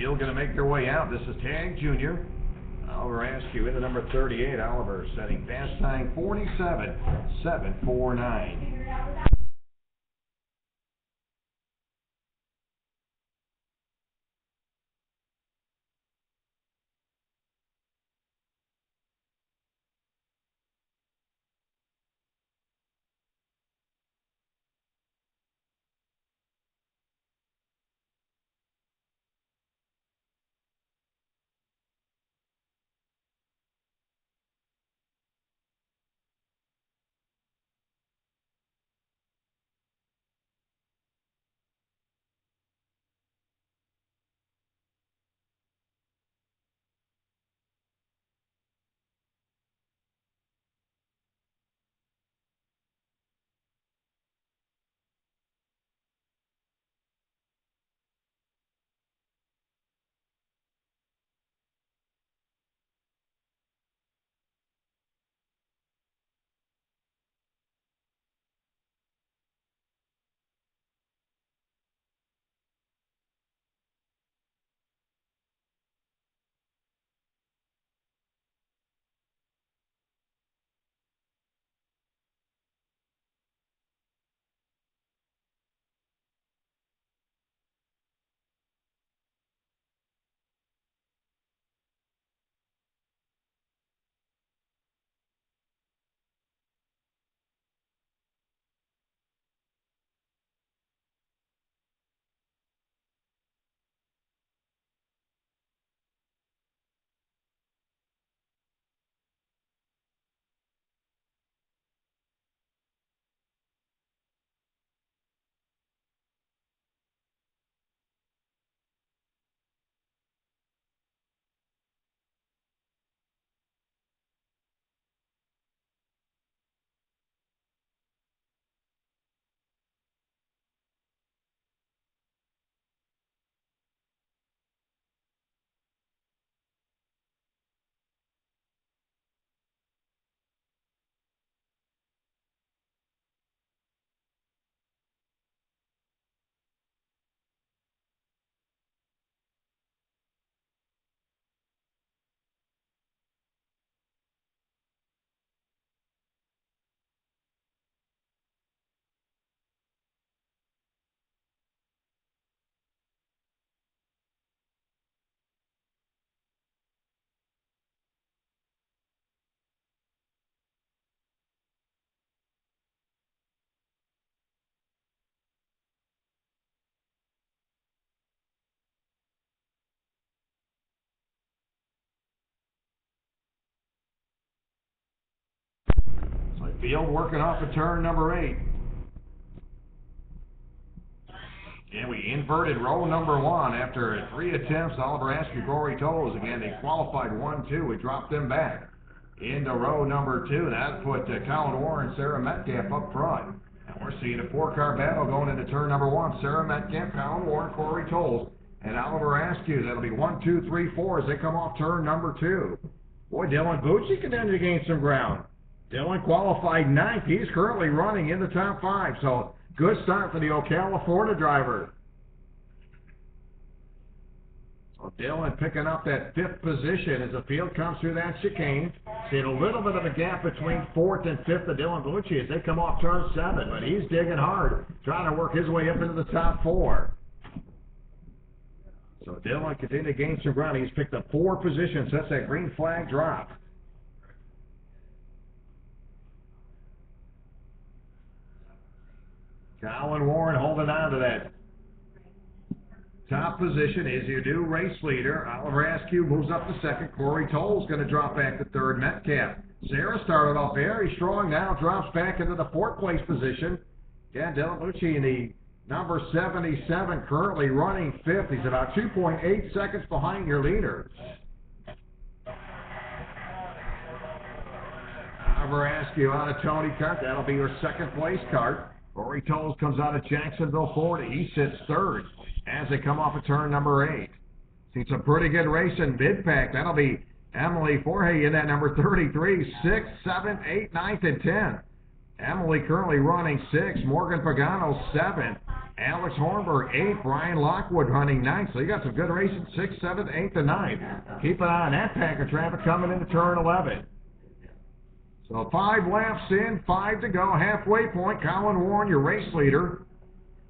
field going to make their way out. This is Tag Junior. Oliver Askew into number 38. Oliver setting fast time 47.749. Field working off of turn number 8. And we inverted row number 1 after 3 attempts. Oliver Askew, Corey Tolles. Again, they qualified 1-2. We dropped them back into row number 2. That put Colin Warren, Sarah Metcalf up front. And we're seeing a 4-car battle going into turn number 1. Sarah Metcalf, Colin Warren, Corey Tolles, and Oliver Askew. That'll be 1, 2, 3, 4 as they come off turn number 2. Boy, Dylan Bucci continued to gain some ground. Dylan qualified 9th. He's currently running in the top 5. So good start for the Ocala, Florida driver. So Dylan picking up that 5th position as the field comes through that chicane. Seeing a little bit of a gap between 4th and 5th of Dylan Bucci as they come off turn 7. But he's digging hard, trying to work his way up into the top 4. So Dylan continuing to gain some ground. He's picked up 4 positions. That's that green flag drop. Colin Warren holding on to that top position is your new race leader. Oliver Askew moves up to 2nd. Corey Tolles going to drop back to 3rd. Metcalf. Sarah started off very strong, now drops back into the 4th place position. Yeah, Dylan Bucci in the number 77, currently running 5th. He's about 2.8 seconds behind your leader. Oliver Askew out of Tony Kart. That'll be your 2nd place kart. Corey Tolles comes out of Jacksonville, Florida. He sits 3rd as they come off of turn number 8. Seen some pretty good racing mid-pack. That'll be Emily Forhey in that number 33, 6, 7, 8, 9, and 10. Emily currently running 6. Morgan Pagano 7. Alex Hornberg, 8th. Brian Lockwood running 9th. So you got some good racing, 6th, 7th, 8th, and 9th. Keep an eye on that pack of traffic coming into turn 11. So 5 laps in, 5 to go, halfway point. Colin Warren, your race leader.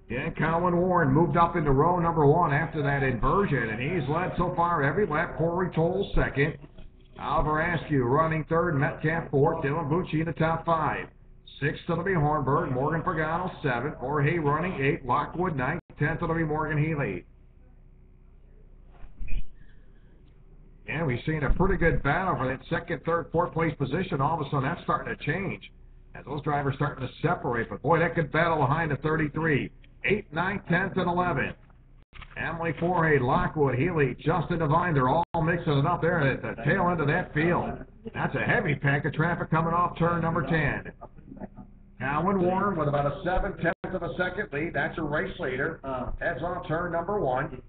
And Colin Warren moved up into row number 1 after that inversion, and he's led so far every lap. Corey Toll 2nd. Oliver Askew running 3rd, Metcalf 4th, Dylan Bucci in the top 5. 6th it'll be Hornberg, Morgan Pagano 7th, Jorge running 8th, Lockwood 9th, 10th it'll be Morgan Healy. And we've seen a pretty good battle for that 2nd, 3rd, 4th place position. All of a sudden that's starting to change as those drivers starting to separate. But boy, that good battle behind the 33. 8th, 9th, 10th, and 11th. Emily Forey, Lockwood, Healy, Justin Devine, they're all mixing it up there at the tail end of that field. That's a heavy pack of traffic coming off turn number 10. Colin Warren with about a 7/10 of a second lead. That's your race leader. Heads on turn number 1.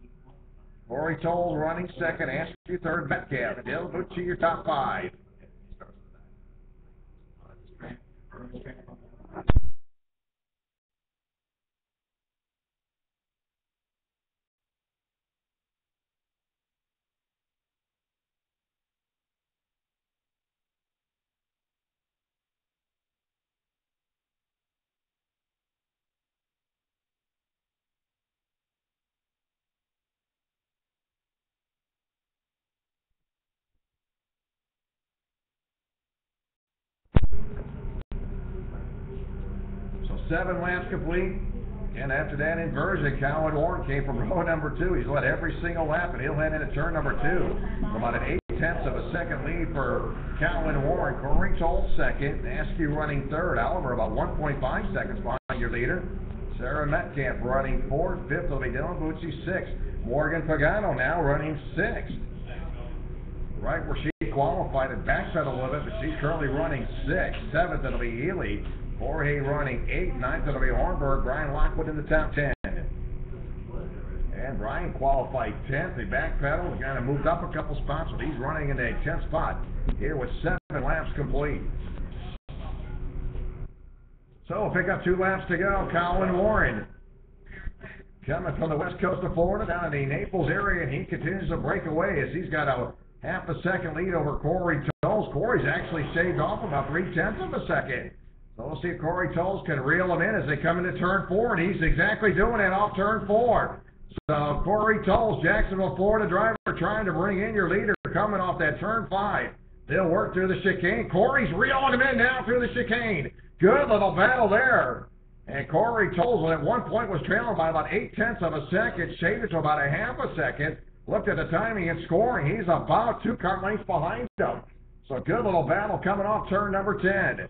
Corey Toll running 2nd, Askew 3rd, Metcalf. Dylan Bucci, your top 5. So 7 laps complete. And after that inversion, Colin Warren came from row number 2. He's led every single lap, and he'll head into turn number 2. About an 8/10 of a second lead for Colin Warren. Corey Toll 2nd. Askew running 3rd. Oliver about 1.5 seconds behind your leader. Sarah Metcalf running 4th. 5th will be Dylan Bucci 6th. Morgan Pagano now running 6th. Right where she qualified and backpedaled a little bit, but she's currently running 6th. 7th it'll be Healy. Jorge running 8th, 9th it'll be Hornberg, Brian Lockwood in the top 10. And Brian qualified 10th. He backpedaled and kind of moved up a couple spots, but he's running in a 10th spot here with 7 laps complete. So we'll pick up 2 laps to go. Colin Warren coming from the west coast of Florida down in the Naples area, and he continues to break away as he's got a half a second lead over Corey Tolles. Corey's actually shaved off about 3/10 of a second. So we'll see if Corey Tolles can reel him in as they come into turn 4, and he's exactly doing it off turn 4. So Corey Tolles, Jacksonville, Florida driver, trying to bring in your leader coming off that turn 5. They'll work through the chicane. Corey's reeling him in now through the chicane. Good little battle there. And Corey Tolles at one point was trailing by about 8/10 of a second, shaved it to about a half a second. Looked at the timing and scoring. He's about 2 car lengths behind him. So good little battle coming off turn number 10.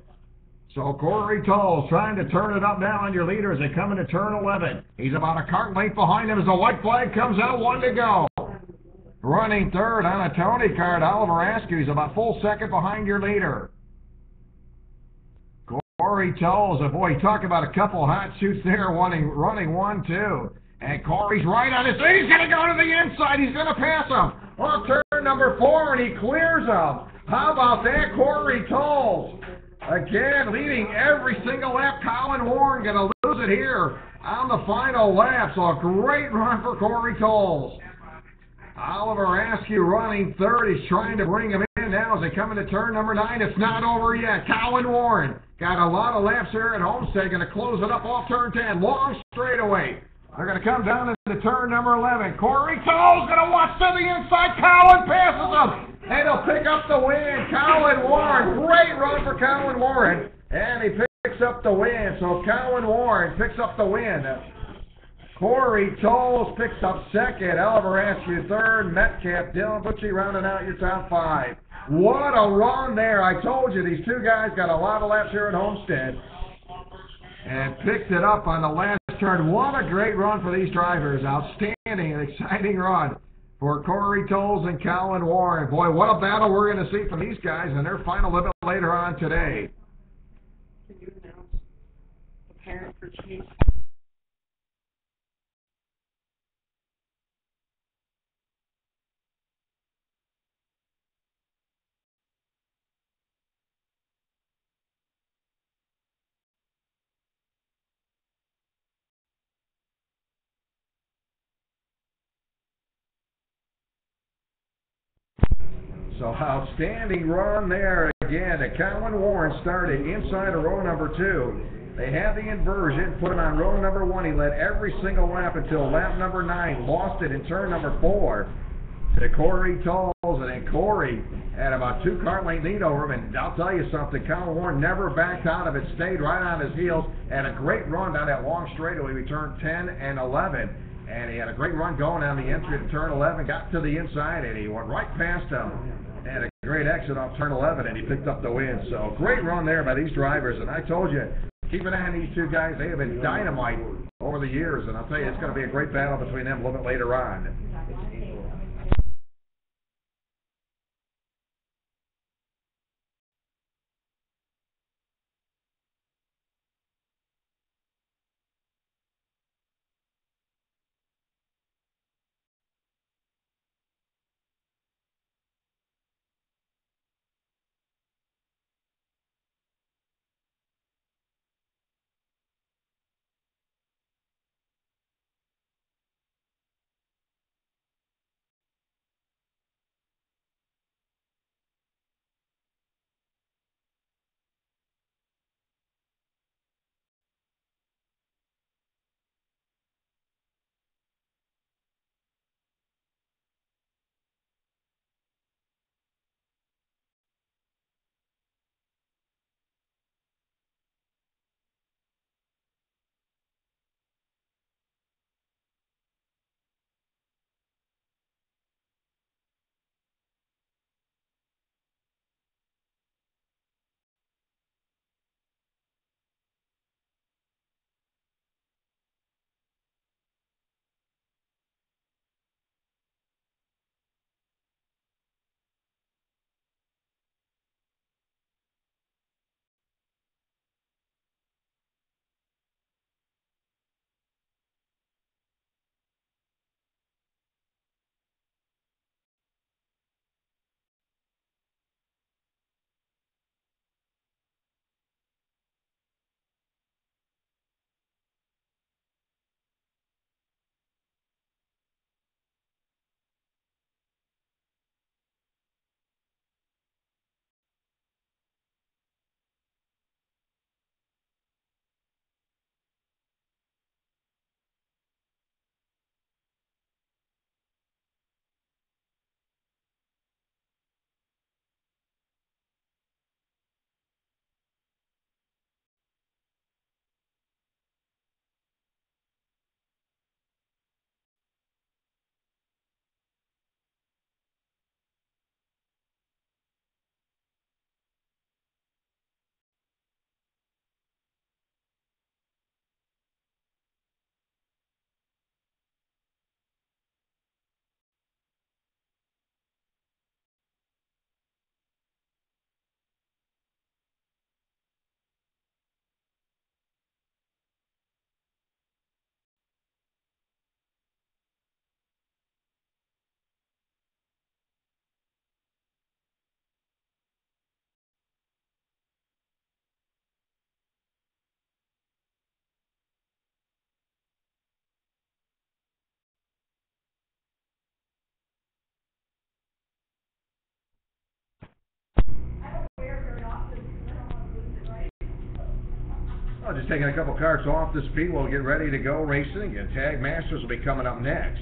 So Corey Tolles trying to turn it up now on your leader as they come into turn 11. He's about a car length behind him as the white flag comes out, 1 to go. Running 3rd on a Tony card, Oliver Askew. He's about full second behind your leader. Corey Tolles, boy, talk about a couple hot shoots there, running 1-2. And Corey's right on his lead. He's going to go to the inside. He's going to pass him. Off turn number 4, and he clears him. How about that, Corey Tolles? Again, leading every single lap. Colin Warren going to lose it here on the final lap. So a great run for Corey Tolles. Oliver Askew running 3rd. He's trying to bring him in now as they come into turn number 9. It's not over yet. Colin Warren got a lot of laps here at Homestead. Going to close it up off turn 10. Long straightaway. They're going to come down into turn number 11. Corey Tolles going to watch to the inside. Colin passes him. And he'll pick up the win. Colin Warren. Great run for Colin Warren. And he picks up the win. So Colin Warren picks up the win. Corey Tolles picks up 2nd. Oliver Askew 3rd. Metcalf, Dylan Bucci rounding out your top 5. What a run there. I told you these 2 guys got a lot of laps here at Homestead. And picked it up on the last turn. What a great run for these drivers. Outstanding and exciting run for Corey Tolles and Colin Warren. Boy, what a battle we're going to see from these guys in their final a little bit later on today. Can you announce the parent for Chase? So outstanding run there again. Colin Warren started inside of row number 2. They had the inversion, put him on row number 1. He led every single lap until lap number 9. Lost it in turn number 4 to Corey Tolles, and then Corey had about 2 car length lead over him. And I'll tell you something, Colin Warren never backed out of it, stayed right on his heels, had a great run down that long straightaway. We turned 10 and 11. And he had a great run going on the entry to turn 11, got to the inside, and he went right past him. Had a great exit off turn 11, and he picked up the win. So great run there by these drivers. And I told you, keep an eye on these 2 guys. They have been dynamite over the years. And I'll tell you, it's going to be a great battle between them a little bit later on. Well, just taking a couple carts off the speed, we'll get ready to go racing, and Tag Masters will be coming up next.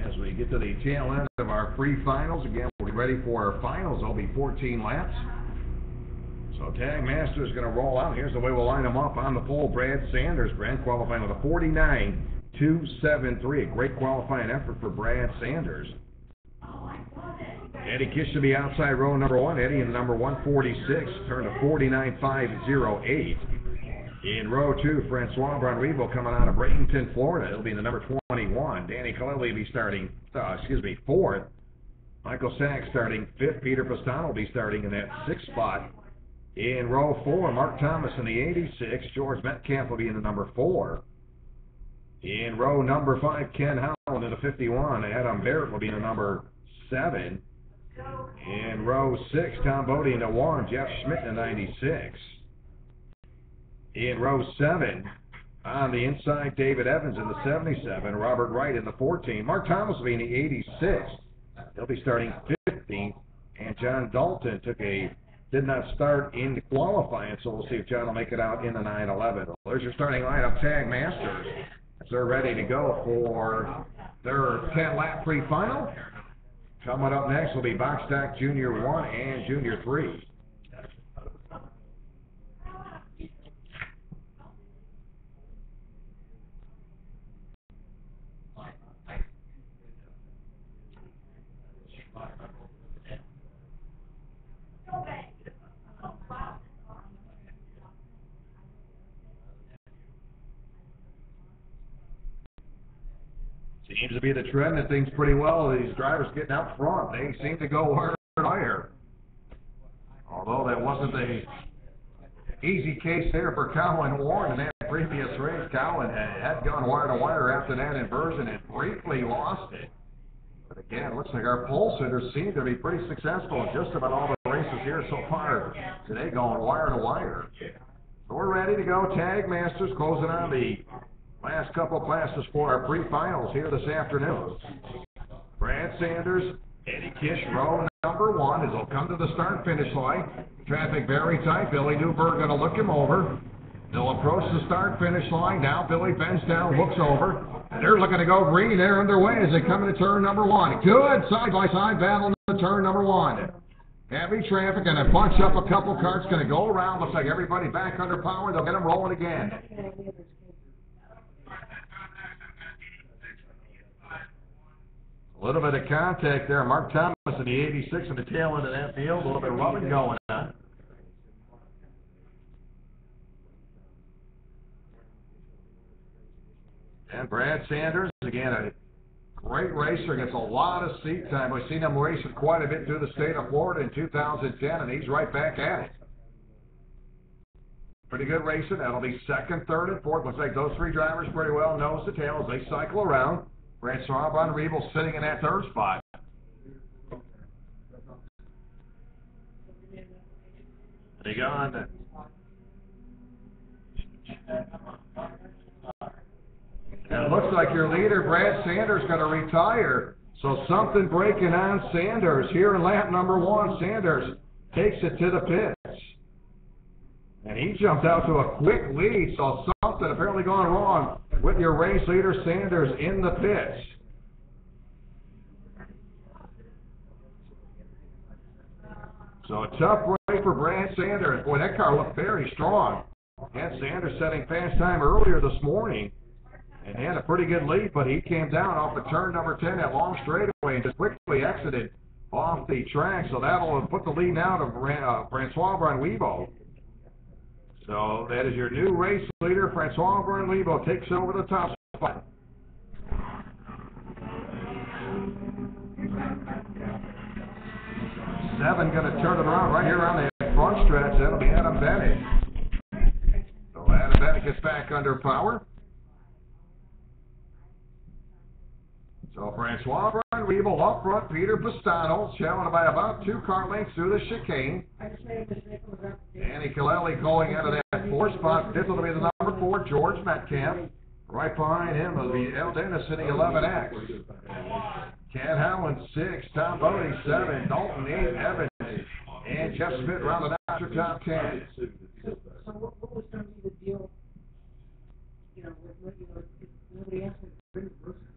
As we get to the tail end of our pre-finals, again, we'll be ready for our finals. There'll be 14 laps. So Tag Masters is going to roll out. Here's the way we'll line them up on the pole. Brad Sanders, Brad qualifying with a 49.273. A great qualifying effort for Brad Sanders. Eddie Kish should be outside row number 1. Eddie in number 146, turned to 49.508. In row 2, Francois Bonrivo coming out of Bradenton, Florida. He'll be in the number 21. Danny Colelli will be starting, 4th. Michael Sachs starting 5th. Peter Pastano will be starting in that 6th spot. In row 4, Mark Thomas in the 86. George Metcalf will be in the number 4. In row number 5, Ken Howland in the 51. Adam Barrett will be in the number 7. In row 6, Tom Bodie in the 1. Jeff Schmidt in the 96. In row 7, on the inside, David Evans in the 77. Robert Wright in the 14. Mark Thomas will be in the 86. He'll be starting 5th 15th. And John Dalton did not start in qualifying, so we'll see if John will make it out in the 9-11. Well, there's your starting lineup, Tag Masters. They're ready to go for their 10-lap pre-final. Coming up next will be Box Stock Junior 1 and Junior 3. Seems to be the trend that things pretty well. These drivers getting out front, they seem to go higher. Although that wasn't the easy case there for Cowan Warren in that previous race. Cowan had gone wire to wire after that inversion and briefly lost it. But again, it looks like our pole sitters seem to be pretty successful in just about all the races here so far today, going wire to wire. So we're ready to go. Tag Masters closing on the last couple of classes for our pre-finals here this afternoon. Brad Sanders, Eddie Kish, row number 1 as they'll come to the start-finish line. Traffic very tight. Billy Newberg going to look him over. They'll approach the start-finish line. Now Billy bends down, looks over. And they're looking to go green. They're underway as they come into turn number 1. Good side-by-side battle in turn number 1. Heavy traffic and a bunch up a couple carts. Going to go around. Looks like everybody back under power. They'll get them rolling again. A little bit of contact there. Mark Thomas in the 86 in the tail end of that field. A little bit of rubbing going on. And Brad Sanders, again, a great racer, gets a lot of seat time. We've seen him racing quite a bit through the state of Florida in 2010, and he's right back at it. Pretty good racing. That'll be second, third, and fourth. Looks like those three drivers pretty well nose to tail as they cycle around. Francois Von Riebel sitting in that third spot. They go on. And it looks like your leader, Brad Sanders, going to retire. So something breaking on Sanders here in lap number 1. Sanders takes it to the pits. And he jumped out to a quick lead, so something apparently gone wrong with your race leader, Sanders, in the pits. So a tough break for Brad Sanders. Boy, that car looked very strong. And Sanders setting fast time earlier this morning and had a pretty good lead, but he came down off of turn number 10, that long straightaway, and just quickly exited off the track. So that'll put the lead now to Francois Von Riebel. So that is your new race leader, Francois Von Riebel, takes over the top spot. Seven going to turn it around right here on the front stretch. That'll be Adam Bennett. So Adam Bennett gets back under power. So Francois Von Riebel up front, Peter Pistano, challenged by about 2 car lengths through the chicane. Danny Kaleli going out of that 4 spot. This will be the number 4, George Metcalf. Right behind him will be El Dennis in the 11X. Ken Howland 6, Tom Bodie 7, Dalton 8, Evans, and Jeff Smith rounded out your top 10. So what was going to be the deal, you know, with nobody asked me to bring the person.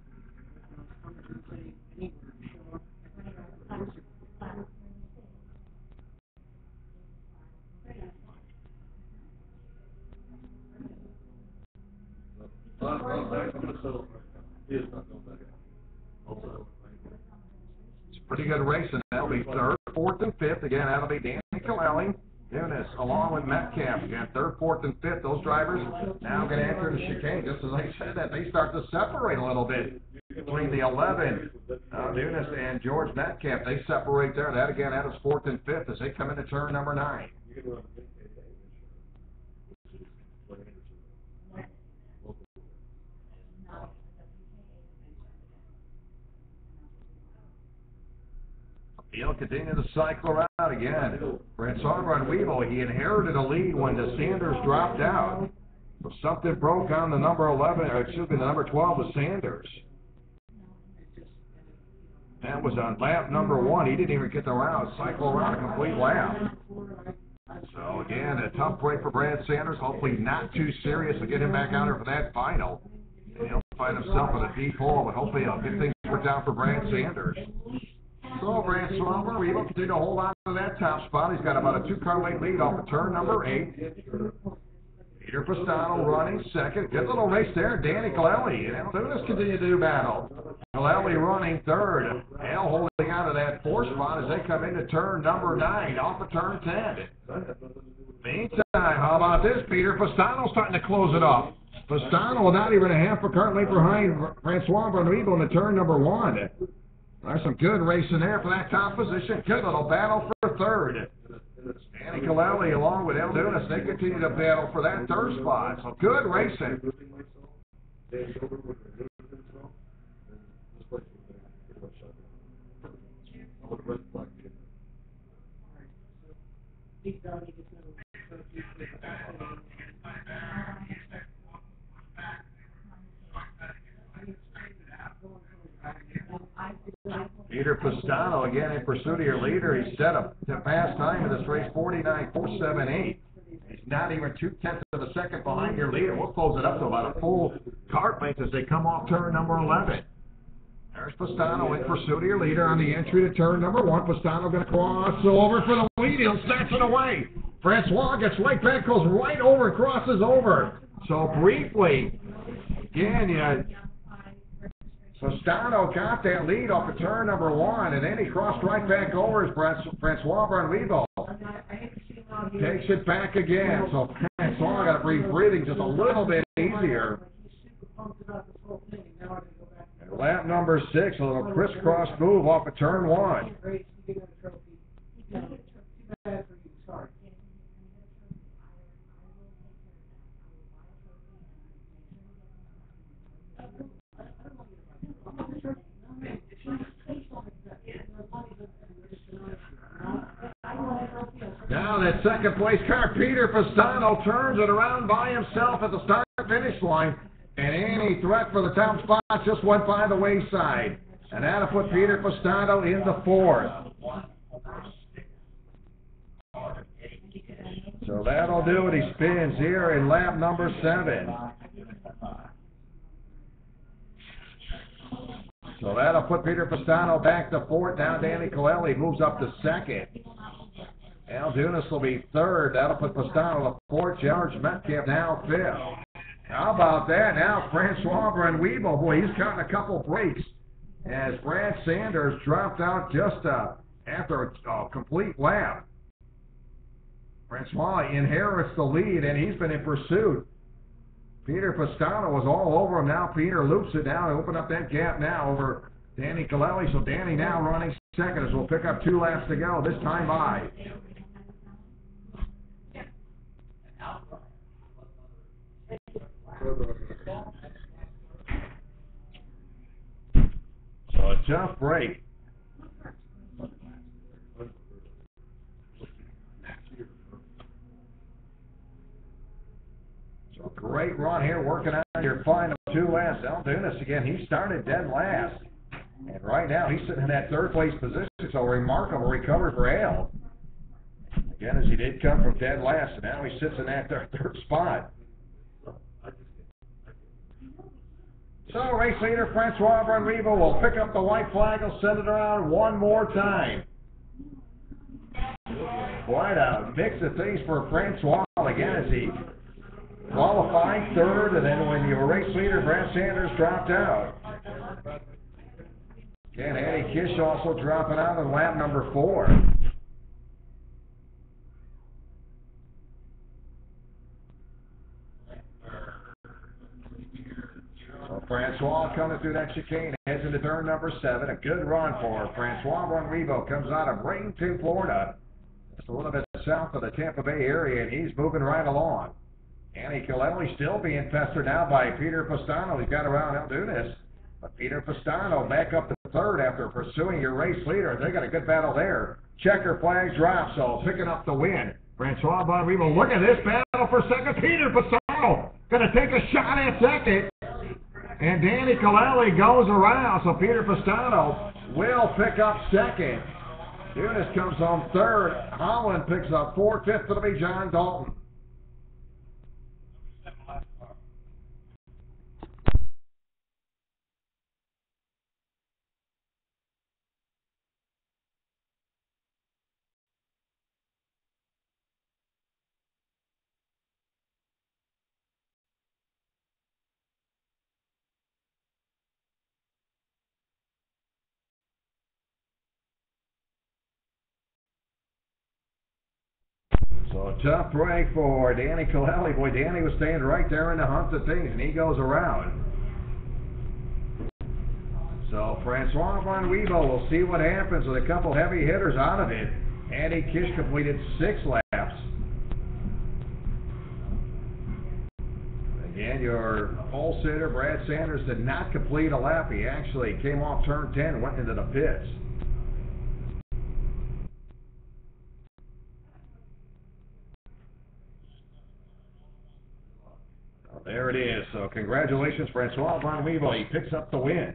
It's a pretty good race, and that'll be third, fourth, and fifth. Again, that'll be Danny Kaleli doing this along with Metcalf. Again, third, fourth, and fifth. Those drivers now going to enter the chicane. Just as I said that, they start to separate a little bit between the 11, Nunes and George Metcalf. They separate there. That again, that is fourth and fifth as they come into turn number 9. He'll continue to cycle around again. Francois Von Riebel, he inherited a lead when the Sanders dropped out. So something broke on the number 11, or excuse me, the number 12 was Sanders. That was on lap number 1. He didn't even get the round, cycle around a complete lap. So again, a tough break for Brad Sanders. Hopefully not too serious to get him back out there for that final. And he'll find himself in a deep hole, but hopefully he'll get things worked out for Brad Sanders. So Brad Sanders, we will continue to hold on to that top spot. He's got about a 2-car length lead off of turn number 8. Peter Pastano running second. Good little race there. Danny Colelli and Altunis continue to do battle. Colelli running third. Al holding on to that 4th spot as they come into turn number 9 off of turn 10. Meantime, how about this? Peter Pastano starting to close it up. Pastano not even a half a car length behind Francois Bonrivo in the turn number 1. There's some good racing there for that top position. Good little battle for third. Danny Colelli along with Altunis, they continue to battle for that 3rd spot. So good racing. Peter Pastano again in pursuit of your leader. He's set up to pass time in this race 49.478. He's not even 0.2 of a second behind your leader. We'll close it up to about a full cart length as they come off turn number 11. There's Pastano in pursuit of your leader on the entry to turn number 1. Pastano going to cross over for the lead. He'll snatch it away. Francois gets right back, goes right over, crosses over. So briefly, again, Pastano got that lead off of turn number 1, and then he crossed right back over as Francois Bonrivo takes it back again. So Francois got to breathe breathing just a little bit easier. And lap number 6, a little crisscross move off of turn 1. Now that second place car, Peter Pastano, turns it around by himself at the start-finish line, and any threat for the top spot just went by the wayside. And that'll put Peter Pastano in the 4th. So that'll do it. He spins here in lap number 7. So that'll put Peter Pastano back to 4th. Now Danny Colelli moves up to 2nd. Altunis will be 3rd. That'll put Pastano to 4th. George Metcalf now 5th. How about that? Now Francois Bonrivo, boy, he's caught a couple breaks as Brad Sanders dropped out just after a complete lap. Francois inherits the lead, and he's been in pursuit. Peter Pastano was all over him. Now Peter loops it down and open up that gap now over Danny Colelli. So Danny now running 2nd as we'll pick up 2 laps to go, this time by. So a tough break. So great run here, working on your final 2 laps. Altunis again, he started dead last. And right now he's sitting in that 3rd place position, so remarkable recovery for Al. Again, as he did come from dead last, and now he sits in that 3rd spot. So race leader Francois Bonrivo will pick up the white flag. He'll send it around one more time. Quite a mix of things for Francois again as he qualified 3rd, and then when your race leader Brad Sanders dropped out. Again, Eddie Kish also dropping out on lap number 4. So Francois coming through that chicane, heads into turn number 7. A good run for Francois Bonrivo. Comes out of Bradenton, Florida. Just a little bit south of the Tampa Bay area, and he's moving right along. Danny Colelli still being pestered now by Peter Pastano. He's got around Altunis. But Peter Pastano back up to 3rd after pursuing your race leader. They got a good battle there. Checker flag drop, so picking up the win. Francois Bonrivo, look at this battle for 2nd. Peter Pastano going to take a shot at 2nd. And Danny Colelli goes around, so Peter Pastano will pick up second. Eunice comes home third. Holland picks up fourth. Fifth will be John Dalton. So a tough break for Danny Colelli. Boy, Danny was staying right there in the hunt of things, and he goes around. So Francois Von Weebo will see what happens with a couple heavy hitters out of it. Andy Kish completed 6 laps. Again, your pole sitter, Brad Sanders, did not complete a lap. He actually came off turn 10 and went into the pits. There it is. So congratulations, Francois Von Weebo. He picks up the win.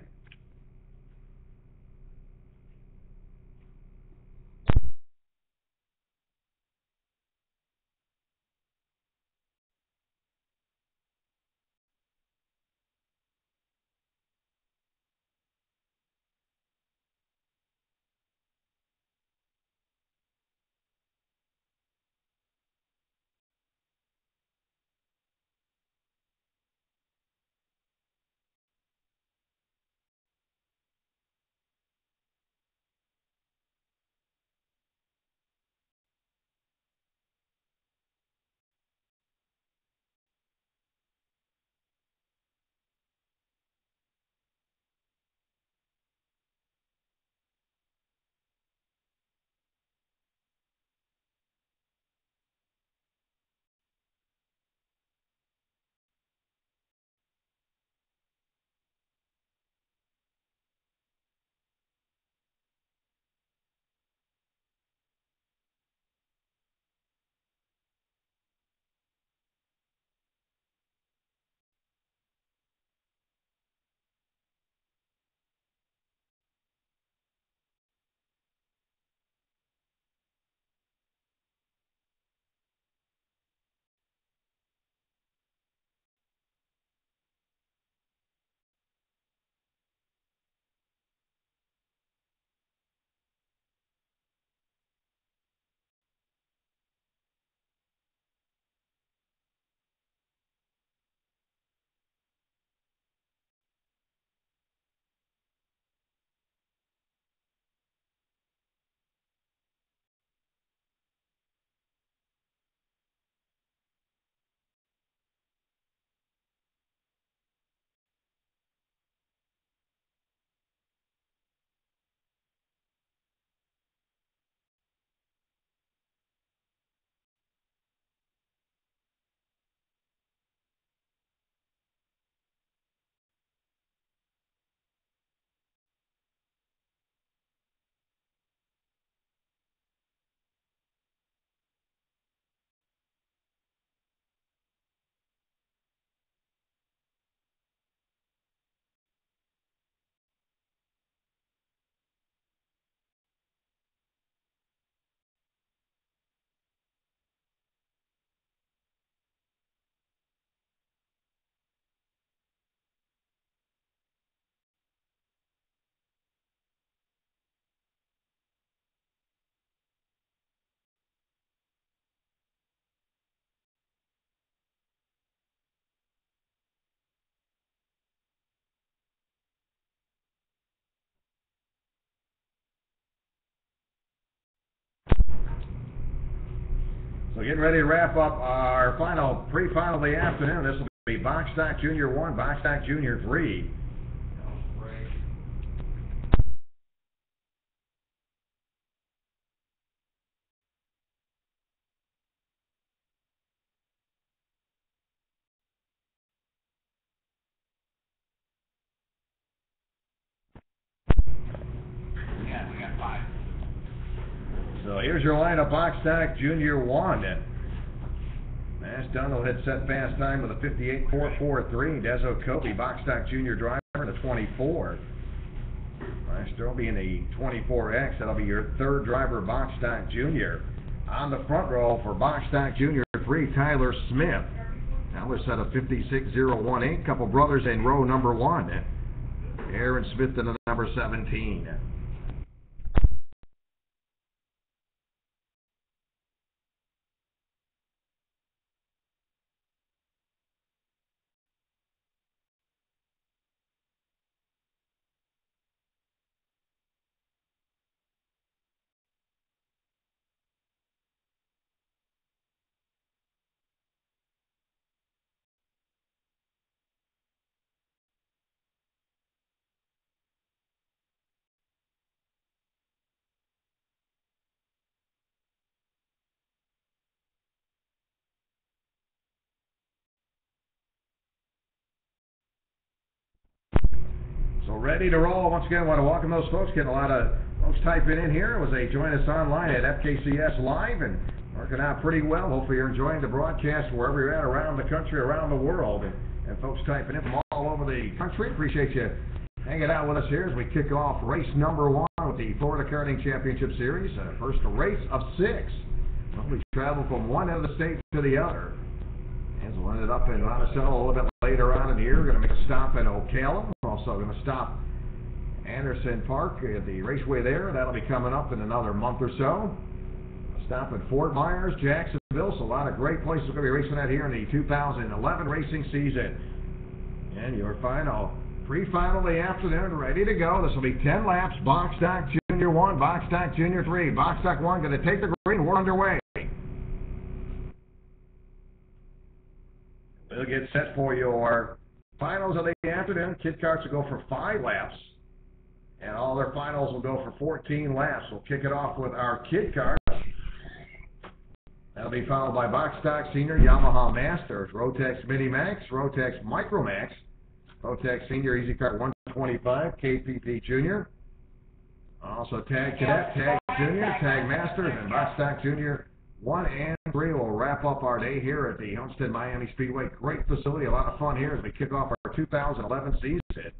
So getting ready to wrap up our final pre-final of the afternoon. This will be Box Stock Junior 1, Box Stock Junior 3. Yeah, we got 5. So here's your lineup, Box Stock Junior 1. Mass Dunlop had set fast time with a 58.443. Dezo Kobe, Box Stock Junior driver, in a 24. Last will be in the 24X. That'll be your third driver, Box Stock Junior. On the front row for Box Stock Junior 3, Tyler Smith. Tyler set a 56.018. Couple brothers in row number 1. Aaron Smith in the number 17. So ready to roll. Once again, I want to welcome those folks. Getting a lot of folks typing in here as they join us online at FKCS Live and working out pretty well. Hopefully you're enjoying the broadcast wherever you're at around the country, around the world. And folks typing in from all over the country. Appreciate you hanging out with us here as we kick off race number 1 with the Florida Karting Championship Series. First race of 6. We travel from one end of the state to the other. As we'll end it up in Monticello a little bit later on in the year. We're going to make a stop in Ocala. We're also going to stop Anderson Park at the raceway there. That'll be coming up in another month or so. Stop at Fort Myers, Jacksonville. So a lot of great places we're going to be racing at here in the 2011 racing season. And your final, pre-final of the afternoon, ready to go. This will be 10 laps. Box Stock Junior 1, Box Stock Junior 3. Box Stock 1 going to take the green. We're underway. We'll get set for your finals of the afternoon. Kid carts will go for 5 laps. And all their finals will go for 14 laps. We'll kick it off with our kid carts. That'll be followed by Box Stock Senior, Yamaha Masters, Rotex Mini Max, Rotex Micro Max, Rotex Senior Easy Kart 125, KPP Junior. Also Tag Cadet, Tag Junior, Tag Masters, and Box Stock Junior 1 and 3 will wrap up our day here at the Homestead Miami Speedway. Great facility, a lot of fun here as we kick off our 2011 season.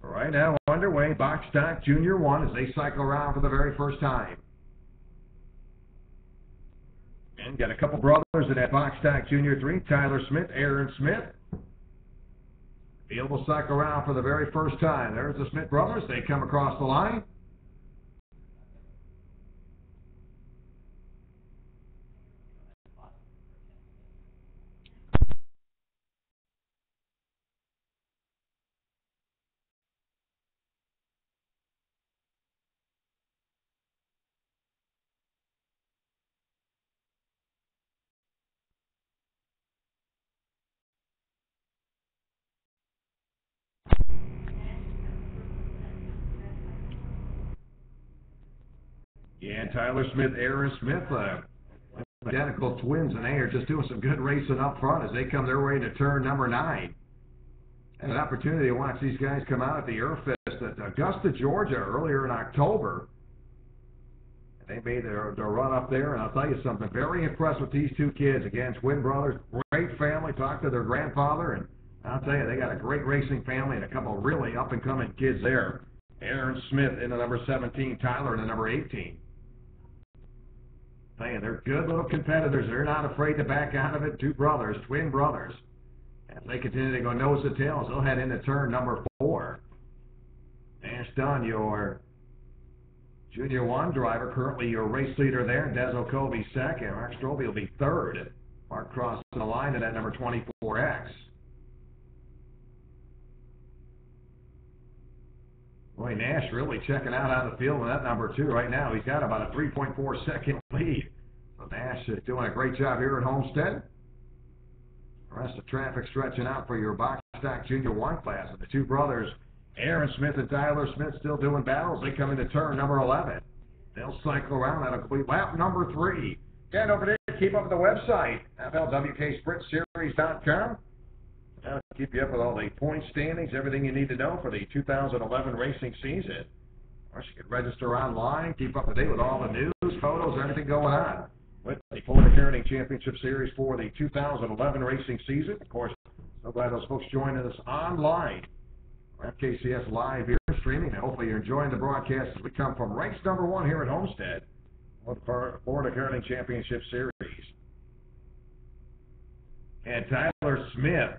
Right now underway, Box Stock Junior 1 as they cycle around for the very first time. And got a couple brothers in that Box Stock Junior 3, Tyler Smith, Aaron Smith. Field will cycle around for the very first time. There's the Smith brothers. They come across the line. Yeah, Tyler Smith, Aaron Smith, identical twins, and they are just doing some good racing up front as they come their way to turn number 9. Had an opportunity to watch these guys come out at the Earthfest at Augusta, Georgia earlier in October. They made their run up there, and I'll tell you something, very impressed with these 2 kids. Again, twin brothers, great family, talked to their grandfather, and I'll tell you, they got a great racing family and a couple of really up-and-coming kids there. Aaron Smith in the number 17, Tyler in the number 18. I'll tell you, they're good little competitors. They're not afraid to back out of it. 2 brothers, twin brothers. As they continue to go nose to tail, they'll head into turn number 4. Nash Dunn, your Junior 1 driver, currently your race leader there. Des Okobe second. Mark Strobel will be third. Mark crossing the line to that number 24X. Boy, Nash really checking out on the field with that number 2 right now. He's got about a 3.4 second lead. So Nash is doing a great job here at Homestead. The rest of traffic stretching out for your Box Stock Junior 1 class. And the 2 brothers, Aaron Smith and Tyler Smith, still doing battles. They come into turn number 11. They'll cycle around. That'll complete lap number 3. And over there, keep up with the website, FLWKSprintSeries.com. That'll keep you up with all the point standings, everything you need to know for the 2011 racing season. Of course, you can register online, keep up to date with all the news, photos, everything going on with the Florida Karting Championship Series for the 2011 racing season. Of course, so glad those folks joining us online FKCS Live here streaming, and hopefully you're enjoying the broadcast as we come from race number 1 here at Homestead for the Florida Curling Championship Series. And Tyler Smith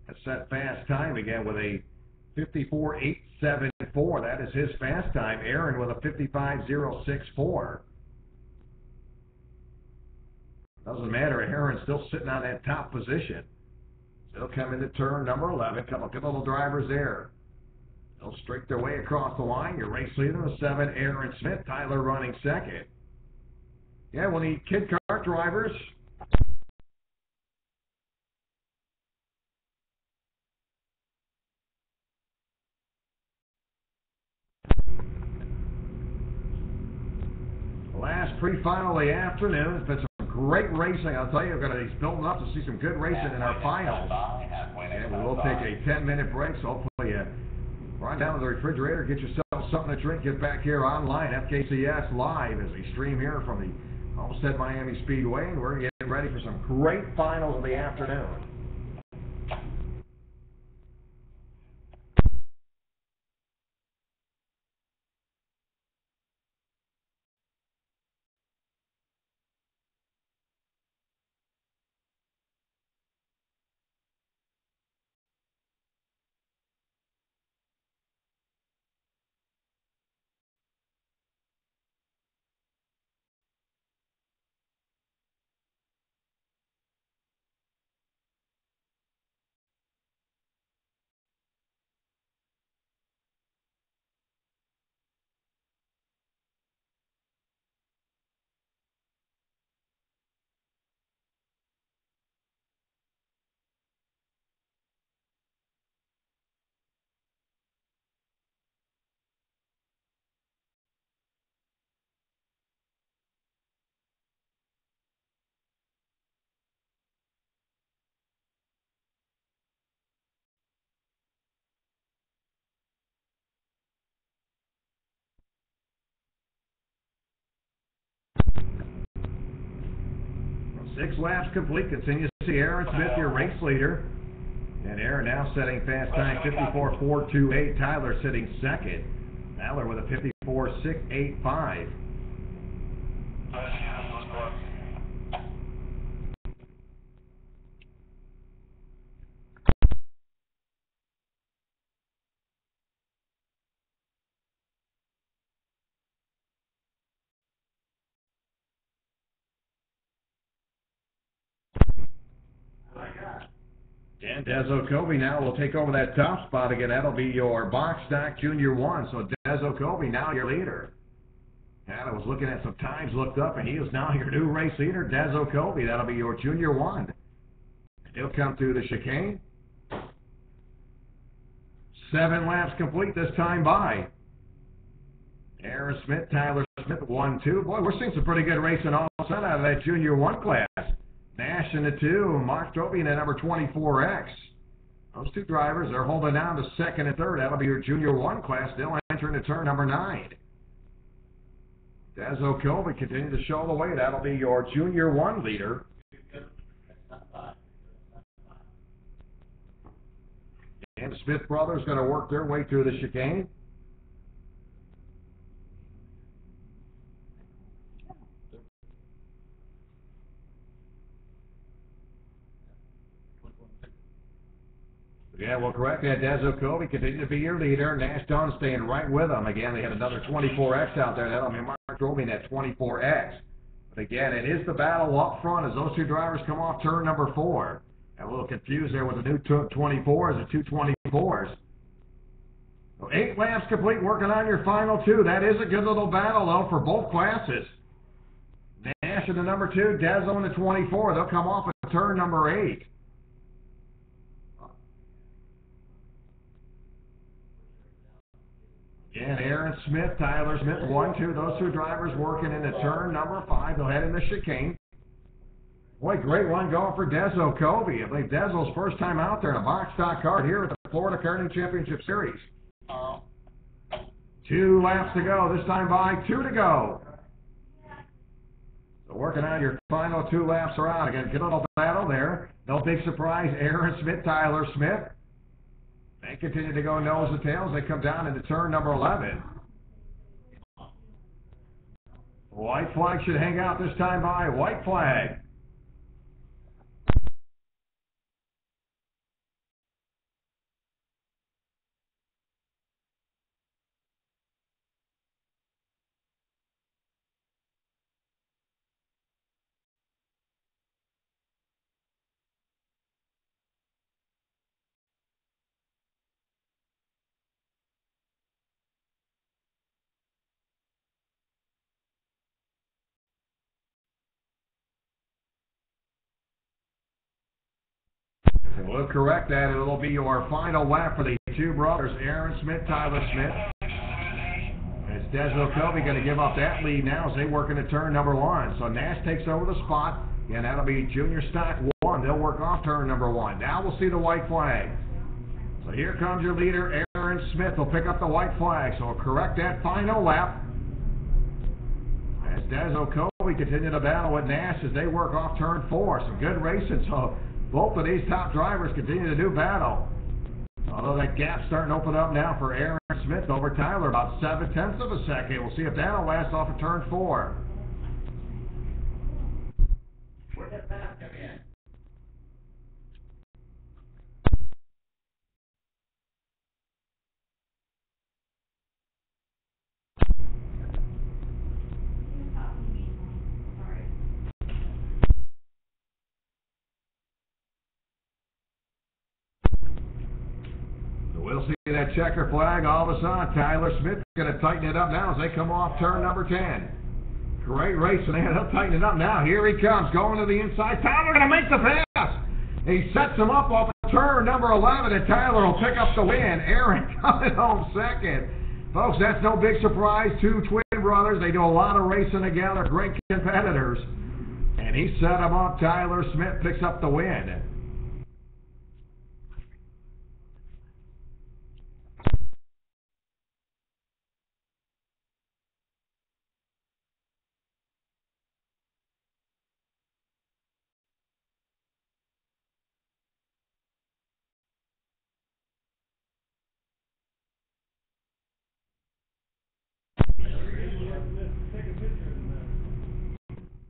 has set fast time again with a 54.874. That is his fast time. Aaron with a 55.064. Doesn't matter. Aaron's still sitting on that top position. They'll come into turn number 11. Couple good little drivers there. They'll streak their way across the line. Your race leader, the 7, Aaron Smith. Tyler running second. Yeah, we'll need kid kart drivers. Last pre-final of the afternoon. It's been some great racing. I'll tell you, we're going to be building up to see some good racing in our finals. And we will take a 10-minute break, so hopefully run down to the refrigerator, get yourself something to drink, get back here online, FKCS Live, as we stream here from the Homestead Miami Speedway, and we're getting ready for some great finals of the afternoon. Six laps complete. Continues to see Aaron Smith, your race leader. And Aaron now setting fast time 54.428. Tyler sitting second. Tyler with a 54.685. And Des Okobe now will take over that top spot again. That'll be your box stock Junior 1. So Des Okobe now your leader. And I was looking at some times, looked up, and he is now your new race leader, Des Okobe. That'll be your Junior 1. He'll come through the chicane. 7 laps complete this time by Aaron Smith, Tyler Smith, 1-2. Boy, we're seeing some pretty good racing all of a sudden out of that Junior 1 class. Nash in the 2, Mark Toby in the number 24X. Those two drivers, they're holding down to second and third. That'll be your Junior 1 class. They'll enter into turn number 9. Des Okobe continue to show the way. That'll be your Junior 1 leader. And the Smith brothers going to work their way through the chicane. Yeah, well, correct. Yeah, Des Okobe continue to be your leader. Nash Dunn staying right with them. Again, they had another 24X out there. That'll be Mark Drobin at 24X. But again, it is the battle up front as those two drivers come off turn number 4. Got a little confused there with the new 24s, the 224s. So 8 laps complete, working on your final 2. That is a good little battle, though, for both classes. Nash in the number 2, Des on the 24. They'll come off at turn number 8. And Aaron Smith, Tyler Smith, 1-2. Those two drivers working into turn number 5. They'll head in the chicane. Boy, great one going for Des Okobe. I believe Deso's first time out there in a box stock car here at the Florida Karting Championship Series. 2 laps to go. This time by 2 to go. So working on your final 2 laps around. Again, good little battle there. No big surprise. Aaron Smith, Tyler Smith. They continue to go nose to tails. They come down into turn number 11. White flag should hang out this time by. White flag. So we'll correct that. It'll be your final lap for the two brothers, Aaron Smith, Tyler Smith. It's Desmond Kobe going to give up that lead now as they work into turn number 1. So Nash takes over the spot, and that'll be junior stock 1. They'll work off turn number 1. Now we'll see the white flag. So here comes your leader, Aaron Smith. Will pick up the white flag. So we'll correct that final lap. As Desmond Kobe continue to battle with Nash as they work off turn 4. Some good racing. So both of these top drivers continue to do battle. Although that gap's starting to open up now for Aaron Smith over Tyler, about 0.7 of a second. We'll see if that'll last off of turn 4. Where'd that pass come in? We'll see that checker flag all of a sudden. Tyler Smith going to tighten it up now as they come off turn number 10. Great racing. They'll tighten it up now. Here he comes, going to the inside. Tyler going to make the pass. He sets him up off of turn number 11, and Tyler will pick up the win. Aaron coming home second. Folks, that's no big surprise. Two twin brothers. They do a lot of racing together. Great competitors. And he set him up. Tyler Smith picks up the win.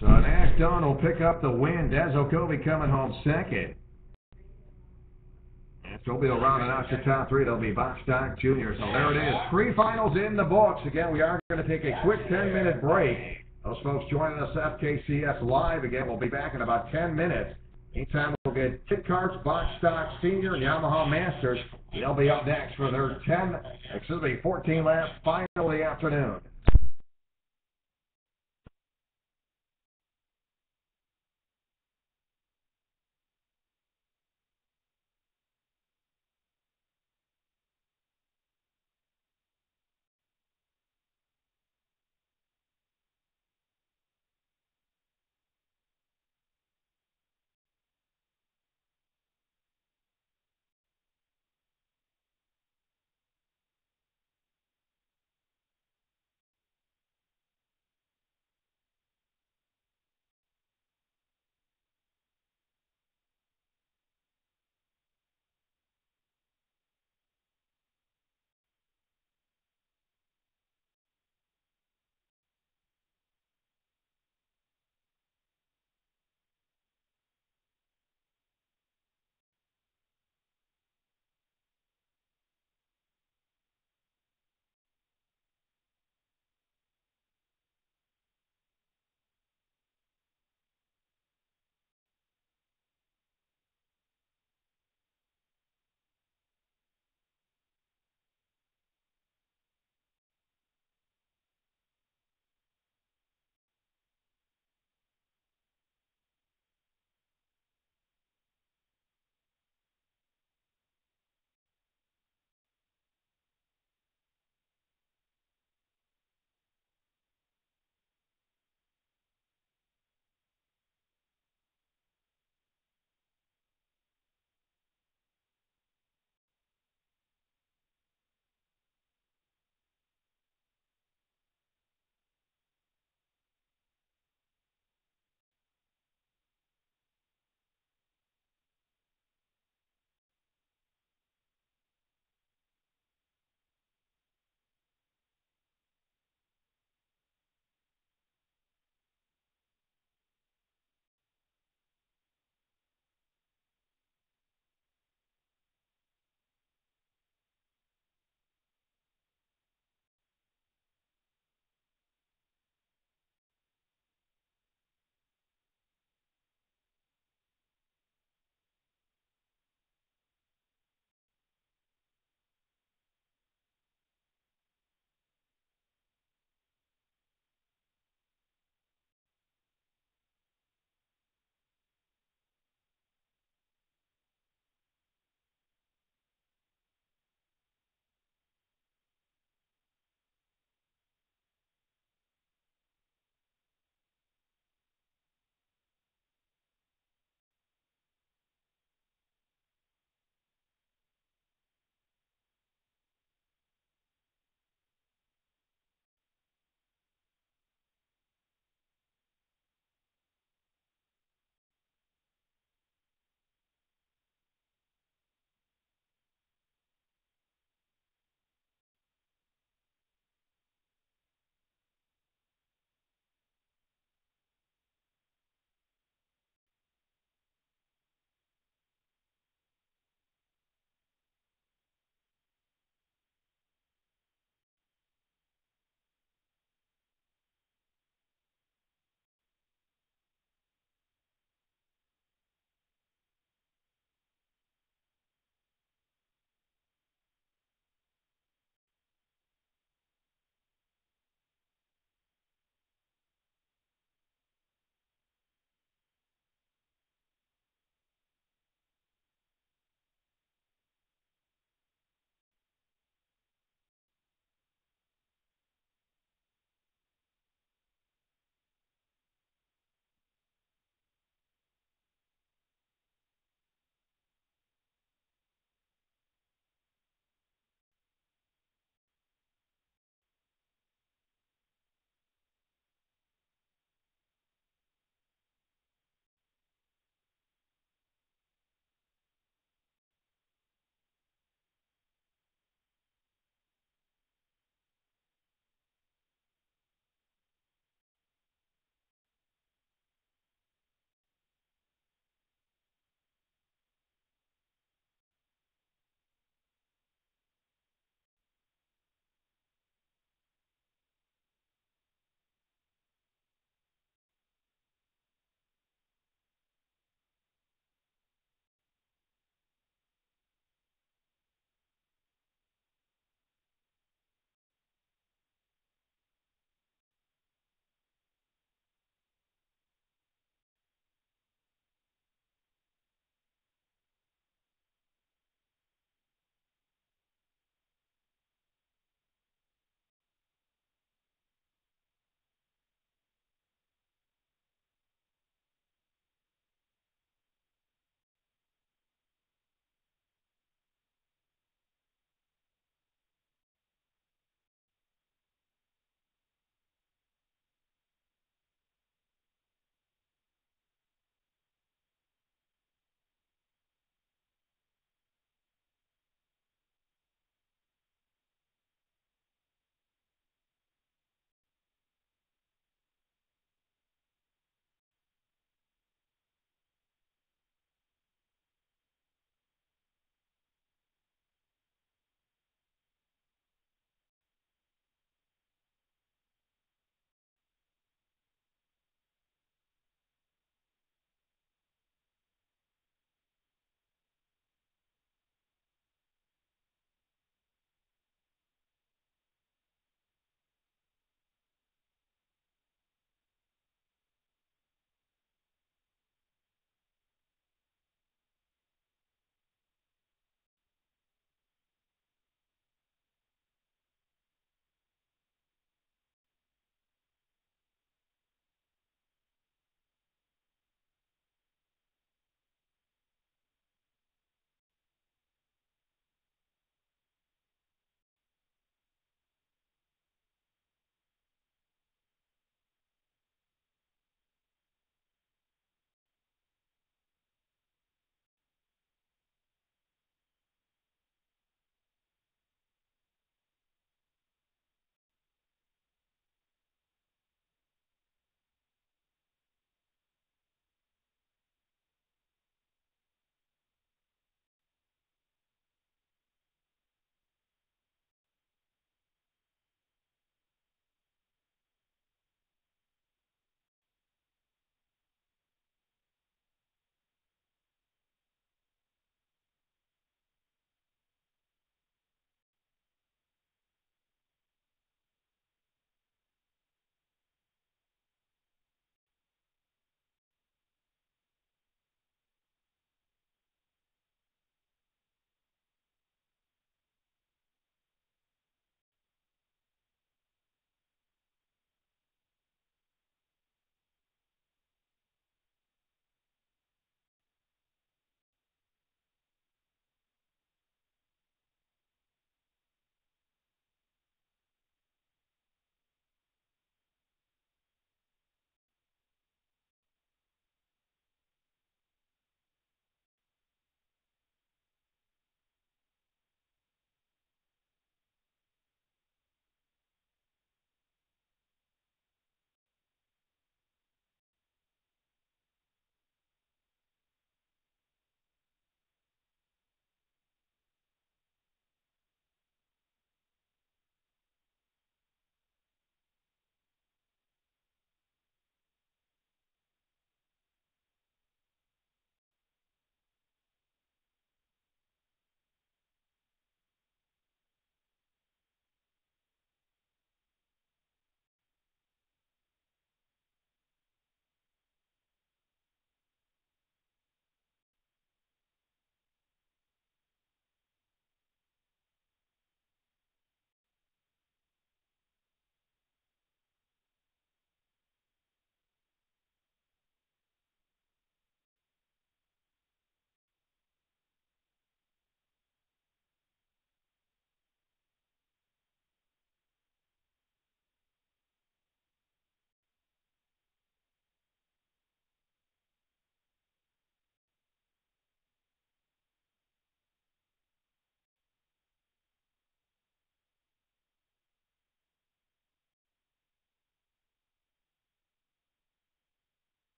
So Nash Dunn will pick up the win. Des Okobe coming home second. And so we'll be rounding out your top 3. They'll be Box Stock Junior. So there it is. Pre-finals in the books. Again, we are going to take a quick 10-minute break. Those folks joining us FKCS live again. We'll be back in about 10 minutes. Meantime, we'll get Kit Karts, Box Stock Senior, and Yamaha Masters. They'll be up next for their 14 lap final of the afternoon.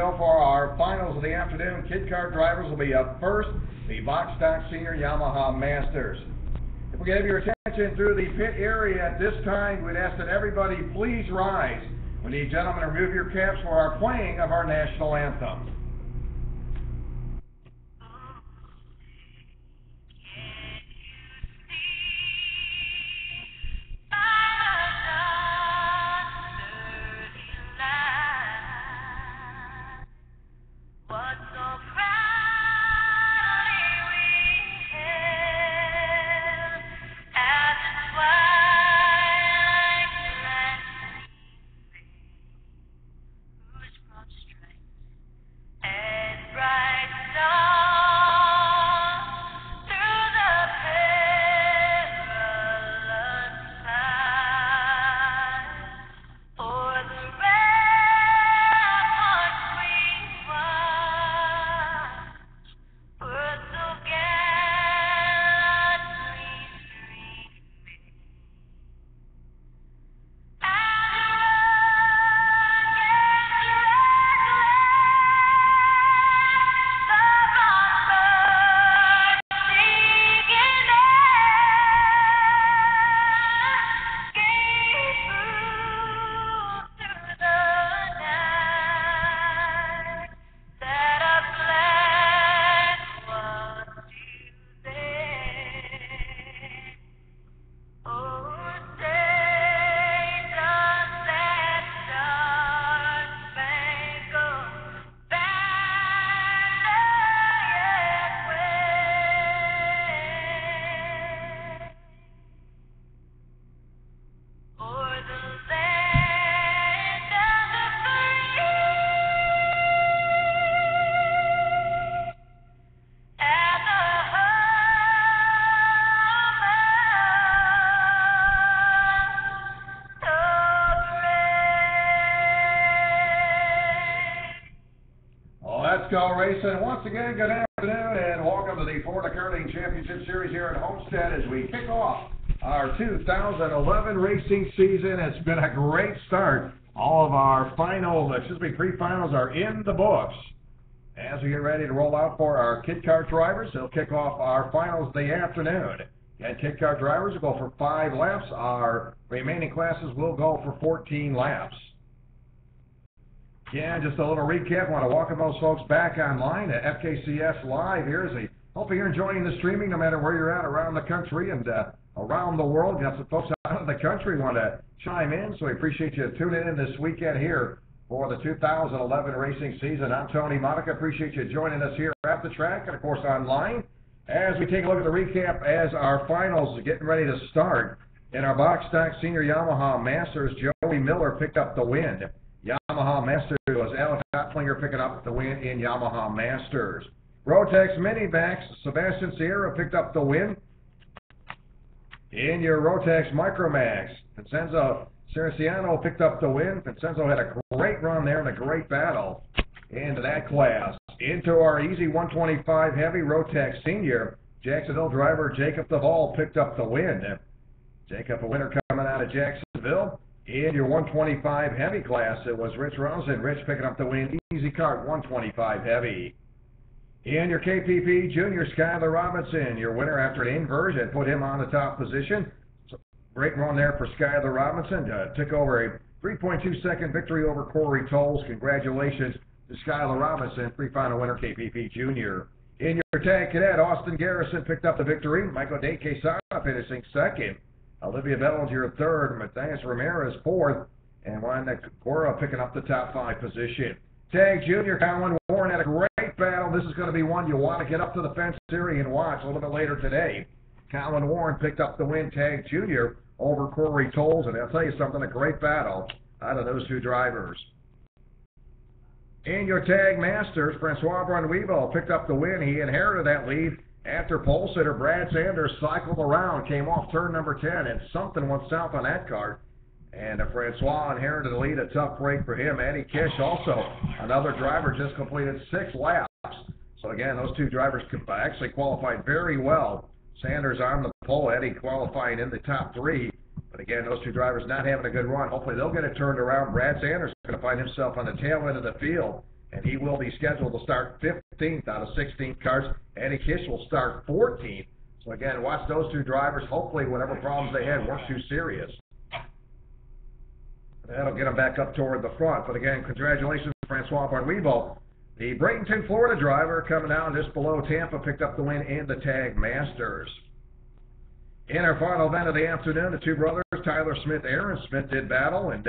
go for our finals of the afternoon. Kid car drivers will be up first, the box stock senior Yamaha Masters. If we can have your attention through the pit area at this time, we'd ask that everybody please rise. We need gentlemen to remove your caps for our playing of our national anthem. Let's go racing. Once again, good afternoon and welcome to the Florida Karting Championship Series here at Homestead as we kick off our 2011 racing season. It's been a great start. All of our pre-finals are in the books. As we get ready to roll out for our kid car drivers, they'll kick off our finals of the afternoon. And kid car drivers will go for 5 laps. Our remaining classes will go for 14 laps. Yeah, just a little recap. I want to welcome those folks back online at FKCS Live here. Hopefully you're enjoying the streaming no matter where you're at around the country and around the world. We got some folks out of the country want to chime in, so we appreciate you tuning in this weekend here for the 2011 racing season. I'm Tony Monica. Appreciate you joining us here at the track and, of course, online. As we take a look at the recap as our finals are getting ready to start, in our box stock senior Yamaha Masters, Joey Miller picked up the win. Yamaha Masters was Alex Hotlinger picking up the win in Yamaha Masters. Rotex Minibacks, Sebastian Sierra picked up the win. In your Rotex Micromax, Vincenzo Cerciano picked up the win. Vincenzo had a great run there and a great battle into that class. Into our Easy 125 Heavy Rotex Senior, Jacksonville driver Jacob DeVal picked up the win. Jacob, a winner coming out of Jacksonville. In your 125 Heavy class, it was Rich Rosen. Rich picking up the win, Easy Kart 125 Heavy. In your KPP Junior, Skyler Robinson, your winner after an inversion, put him on the top position. So great run there for Skyler Robinson. Took over a 3.2-second victory over Corey Tolles. Congratulations to Skyler Robinson, pre-final winner KPP Junior. In your Tag Cadet, Austin Garrison picked up the victory. Michael De Quesada finishing second. Olivia Bellinger third, Matthias Ramirez fourth, and Juan Cora picking up the top 5 position. Tag Junior, Colin Warren had a great battle. This is going to be one you want to get up to the fence area and watch a little bit later today. Colin Warren picked up the win, Tag Junior, over Corey Tolles, and I'll tell you something, a great battle out of those 2 drivers. In your Tag Masters, Francois Brunweevil picked up the win. He inherited that lead after pole sitter Brad Sanders cycled around, came off turn number 10, and something went south on that car. And Francois inherited the lead, a tough break for him. Eddie Kish, also another driver, just completed 6 laps. So again, those 2 drivers actually qualified very well. Sanders on the pole, Eddie qualifying in the top 3. But again, those 2 drivers not having a good run. Hopefully they'll get it turned around. Brad Sanders is going to find himself on the tail end of the field and he will be scheduled to start 15th out of 16 carts. Eddie Kish will start 14th. So again, watch those two drivers. Hopefully whatever problems they had weren't too serious. That'll get them back up toward the front. But again, congratulations, Francois Barnweebo. The Bradenton, Florida driver coming down just below Tampa picked up the win in the Tag Masters. In our final event of the afternoon, the two brothers, Tyler Smith, Aaron Smith, did battle, and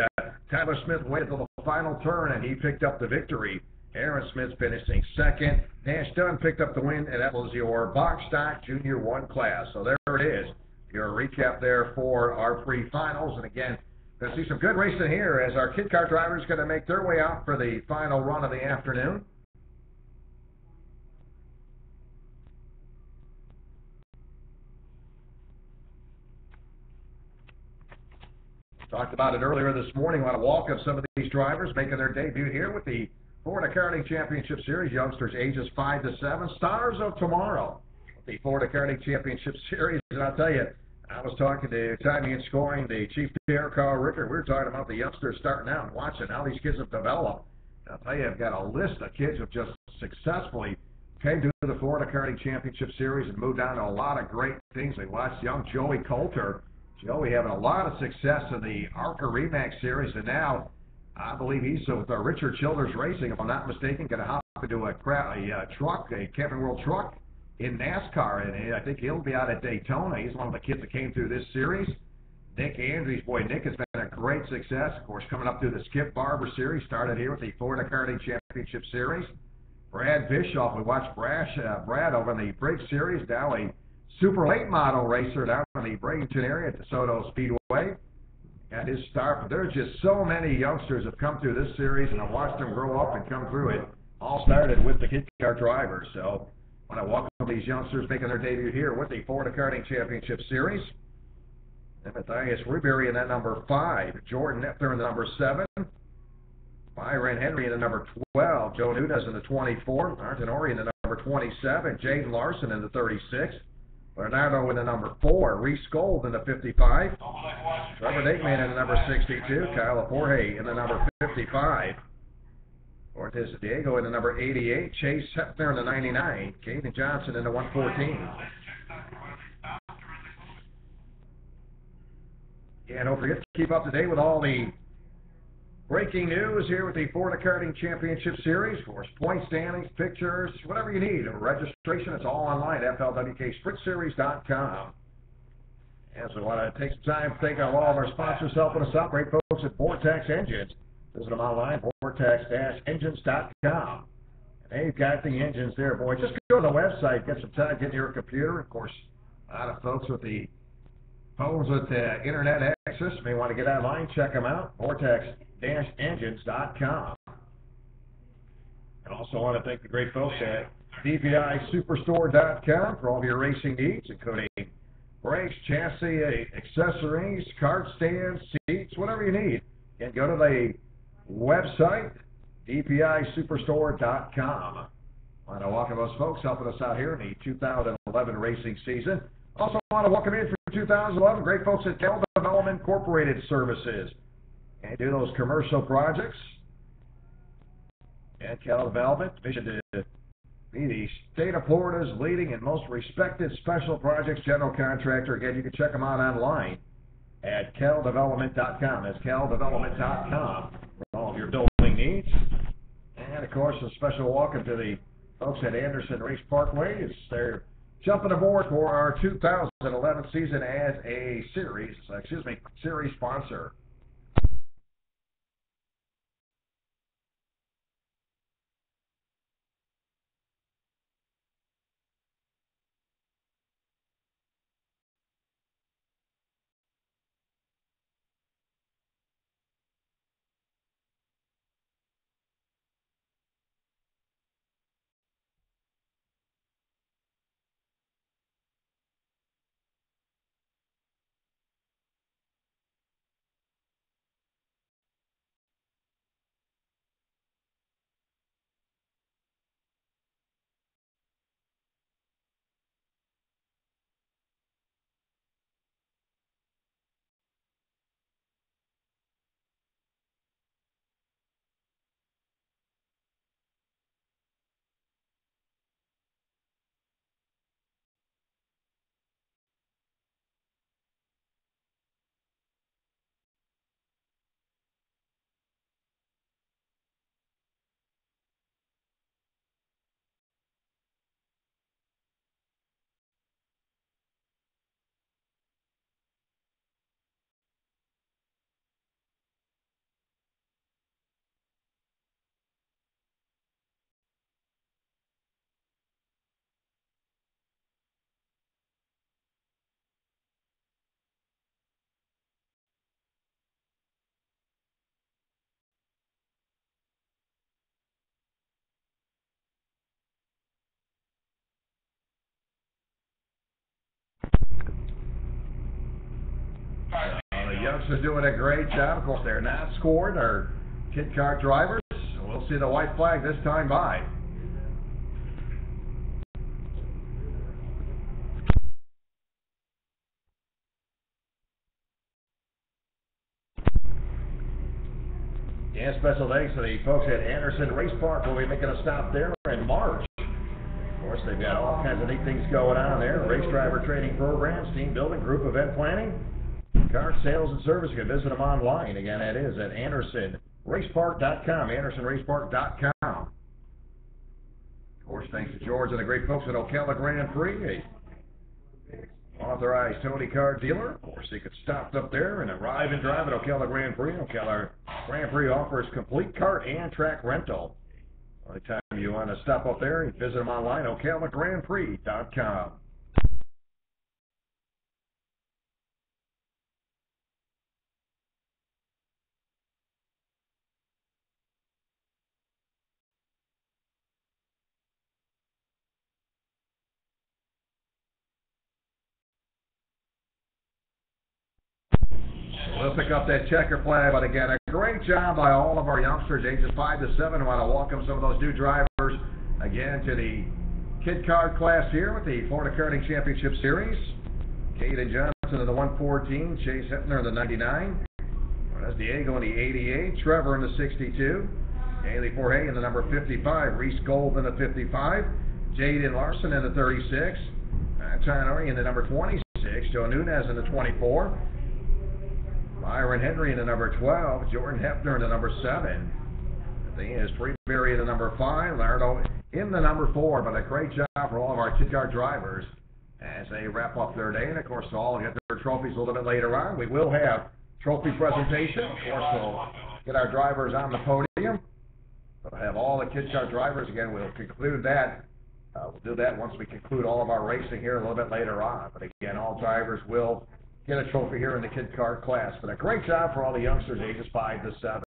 Tyler Smith waited till the final turn, and he picked up the victory. Aaron Smith finishing second. Nash Dunn picked up the win, and that was your box stock Junior 1 class. So there it is, your recap there for our pre-finals. And again, going to see some good racing here as our kid car drivers going to make their way out for the final run of the afternoon. Talked about it earlier this morning. Want to welcome some of these drivers making their debut here with the Florida Karting Championship Series. Youngsters ages 5 to 7. Stars of tomorrow with the Florida Karting Championship Series. And I'll tell you, I was talking to timing and scoring, the chief there, Carl Ricker. We were talking about the youngsters starting out and watching how these kids have developed. I'll tell you, I've got a list of kids who have just successfully came to the Florida Karting Championship Series and moved on to a lot of great things. We watched young Joey Coulter. Joey having a lot of success in the ARCA Remax Series, and now I believe he's with Richard Childers Racing, if I'm not mistaken, going to hop into a truck, a Camping World truck in NASCAR, and I think he'll be out at Daytona. He's one of the kids that came through this series. Nick Andrews, boy, Nick has been a great success. Of course, coming up through the Skip Barber Series, started here with the Florida Karting Championship Series. Brad Bischoff, we watched Brad over in the Briggs Series, now a super late model racer down in the Bradenton area at DeSoto Speedway. Got his start, but there's just so many youngsters have come through this series, and I've watched them grow up and come through it. All started with the kid car drivers, so I want to welcome these youngsters making their debut here with the Florida Karting Championship Series. Matthias Ruberry in that number 5, Jordan Neptner in the number 7, Byron Henry in the number 12, Joe Nunez in the 24, Martin Ori in the number 27, Jaden Larson in the 36, Bernardo in the number 4, Reese Gold in the 55, Trevor Dakeman in the number 62, Kyle Jorge in the number 55, Ortiz Diego in the number 88, Chase Hepner in the 99, Caden Johnson in the 114. And don't forget to keep up to date with all the breaking news here with the Florida Karting Championship Series. Of course, point standings, pictures, whatever you need. Registration, it's all online at flwksprintseries.com. And so I want to take some time to thank all of our sponsors helping us out. Great folks at Vortex Engines. Visit them online, vortex-engines.com. And they've got the engines there, boy. Just go to the website, get some time, get your computer. Of course, a lot of folks with the phones with the internet access may want to get online, check them out, vortex-engines.com. And also want to thank the great folks at dpisuperstore.com for all of your racing needs, including brakes, chassis, accessories, cart stands, seats, whatever you need. And go to the website, dpisuperstore.com. I want to welcome those folks helping us out here in the 2011 racing season. Also want to welcome in for 2011 great folks at Cal Development Incorporated Services. And do those commercial projects. And Cal Development, mission to be the state of Florida's leading and most respected special projects general contractor. Again, you can check them out online at caldevelopment.com. That's caldevelopment.com for all of your building needs. And, of course, a special welcome to the folks at Anderson Race Parkway as they're jumping aboard for our 2011 season as a series sponsor. youngsters doing a great job. Of course, they're not scored. Our kid car drivers. We'll see the white flag this time by. And special thanks to the folks at Anderson Race Park. We'll be making a stop there in March. Of course, they've got all kinds of neat things going on there. Race driver training programs, team building, group event planning, car sales and service. You can visit them online. Again, that is at AndersonRacePark.com, AndersonRacePark.com. Of course, thanks to George and the great folks at Ocala Grand Prix, a authorized Tony car dealer. Of course, you could stop up there and arrive and drive at Ocala Grand Prix. Ocala Grand Prix offers complete cart and track rental. Anytime you want to stop up there, you visit them online, OcalaGrandPrix.com. We'll pick up that checker flag, but again, a great job by all of our youngsters, ages 5 to 7. I want to welcome some of those new drivers again to the kid kart class here with the Florida Karting Championship Series. Caden Johnson in the 114, Chase Hepner in the 99, That's Diego in the 88, Trevor in the 62, Haley Forhay in the number 55, Reese Gold in the 55, Jaden Larson in the 36, Tanori in the number 26, Joe Nunez in the 24, Myron Henry in the number 12, Jordan Hepner in the number 7. The thing is, Freeberry in the number 5, Lardo in the number 4. But a great job for all of our kid car drivers as they wrap up their day. And of course, all get their trophies a little bit later on. We will have trophy presentation. Of course, we'll get our drivers on the podium. We'll have all the kid car drivers. Again, we'll conclude that. We'll do that once we conclude all of our racing here a little bit later on. But again, all drivers will get a trophy here in the kid car class. But a great job for all the youngsters ages 5 to 7.